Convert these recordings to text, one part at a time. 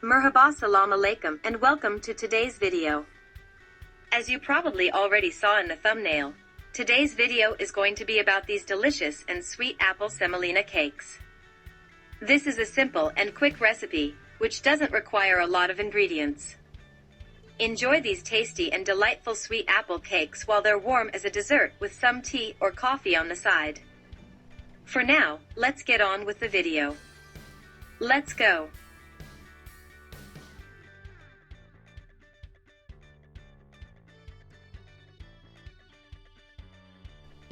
Merhaba, salam alaikum, and welcome to today's video. As you probably already saw in the thumbnail, today's video is going to be about these delicious and sweet apple semolina cakes. This is a simple and quick recipe, which doesn't require a lot of ingredients. Enjoy these tasty and delightful sweet apple cakes while they're warm as a dessert with some tea or coffee on the side. For now, let's get on with the video. Let's go.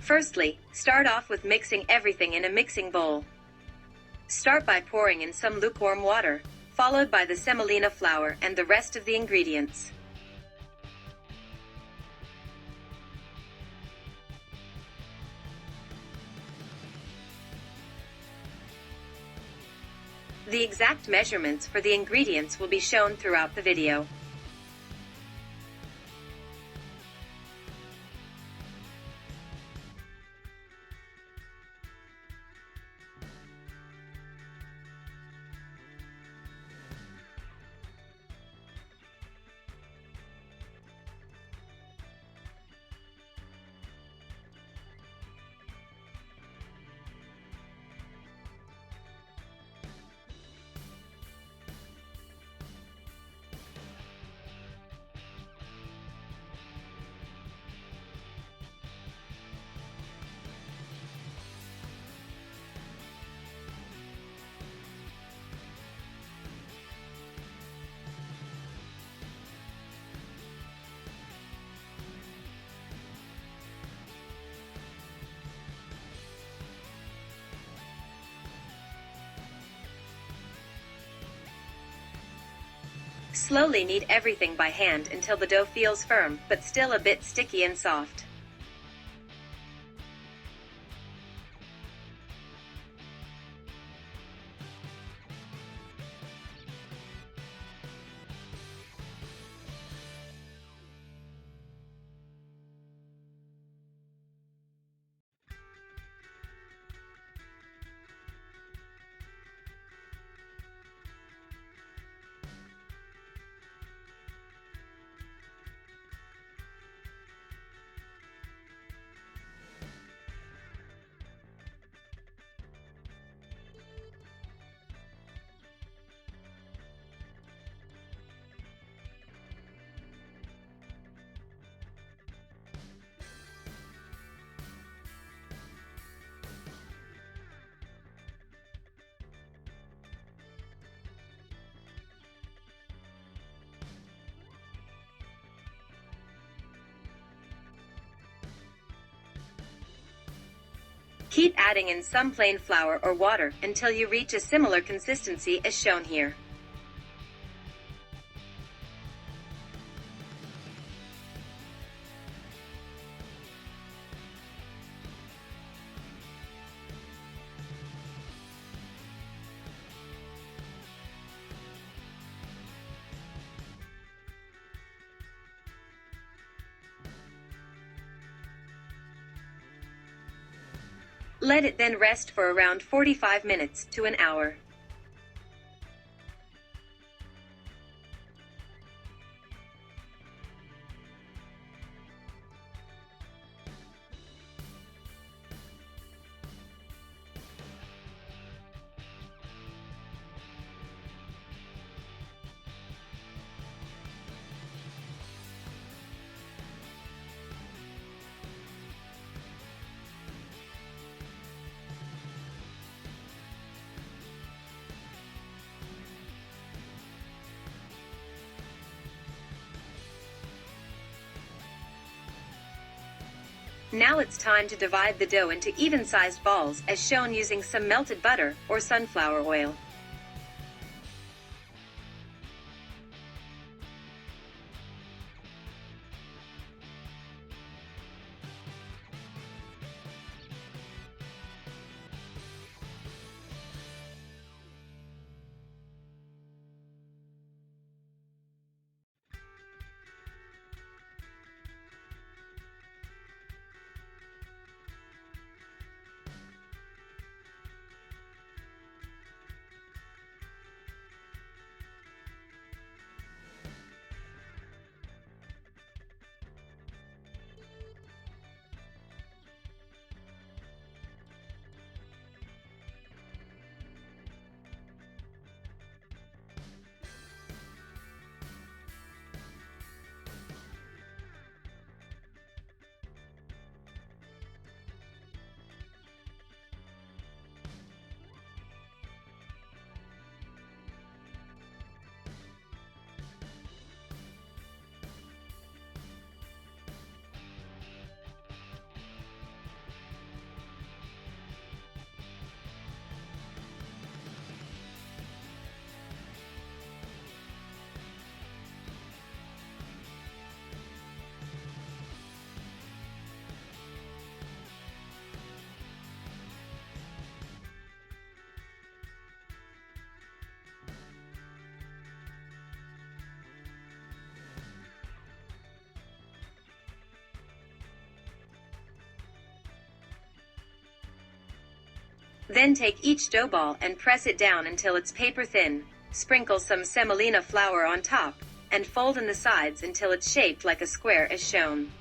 Firstly, start off with mixing everything in a mixing bowl. Start by pouring in some lukewarm water, followed by the semolina flour and the rest of the ingredients. The exact measurements for the ingredients will be shown throughout the video. Slowly knead everything by hand until the dough feels firm, but still a bit sticky and soft. Keep adding in some plain flour or water until you reach a similar consistency as shown here. Let it then rest for around 45 minutes to an hour. Now it's time to divide the dough into even-sized balls as shown using some melted butter or sunflower oil. Then take each dough ball and press it down until it's paper thin. Sprinkle some semolina flour on top, and fold in the sides until it's shaped like a square as shown.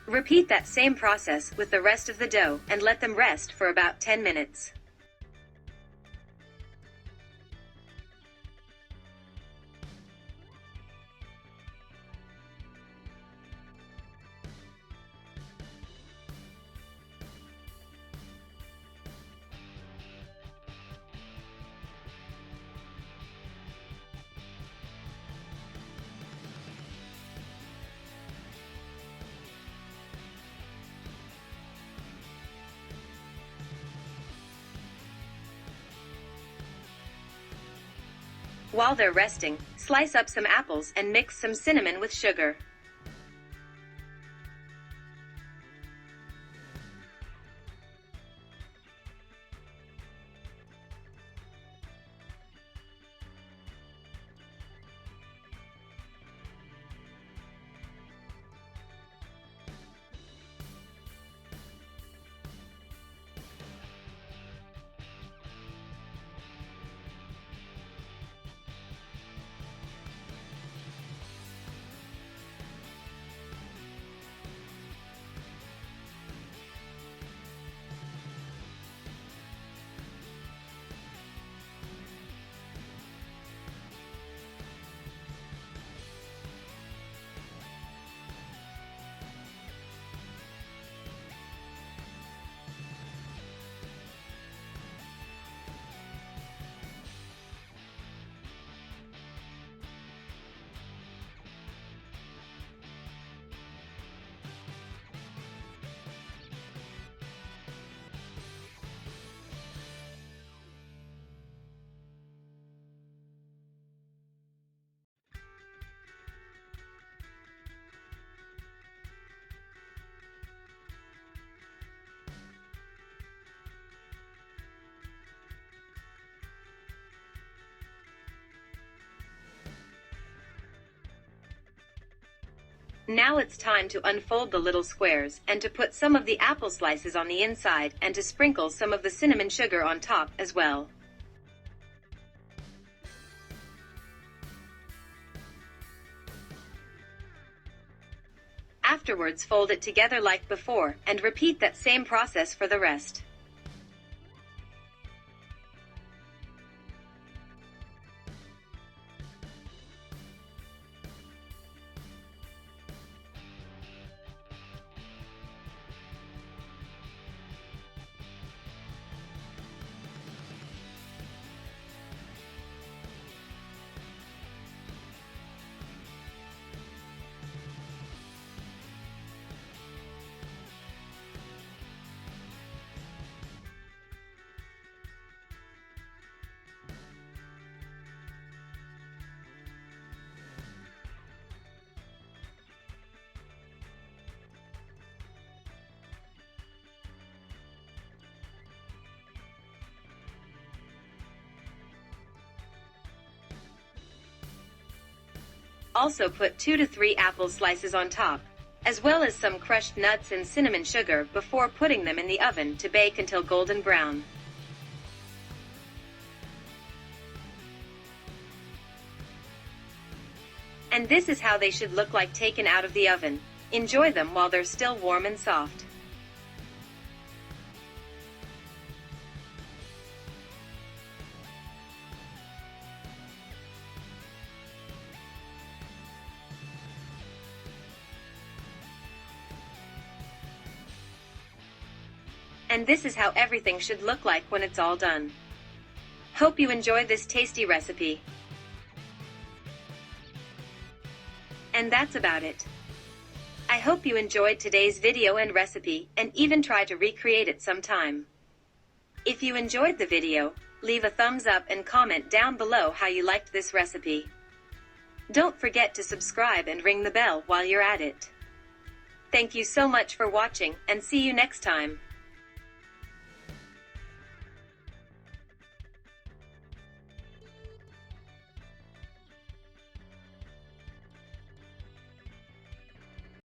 Repeat that same process with the rest of the dough and let them rest for about 10 minutes. While they're resting, slice up some apples and mix some cinnamon with sugar. Now it's time to unfold the little squares and to put some of the apple slices on the inside and to sprinkle some of the cinnamon sugar on top as well. Afterwards, fold it together like before and repeat that same process for the rest. Also put 2 to 3 apple slices on top. as well as some crushed nuts and cinnamon sugar before putting them in the oven to bake until golden brown. And this is how they should look like taken out of the oven. Enjoy them while they're still warm and soft. And this is how everything should look like when it's all done. Hope you enjoyed this tasty recipe. And that's about it. I hope you enjoyed today's video and recipe, and even try to recreate it sometime. If you enjoyed the video, leave a thumbs up and comment down below how you liked this recipe. Don't forget to subscribe and ring the bell while you're at it. Thank you so much for watching, and see you next time.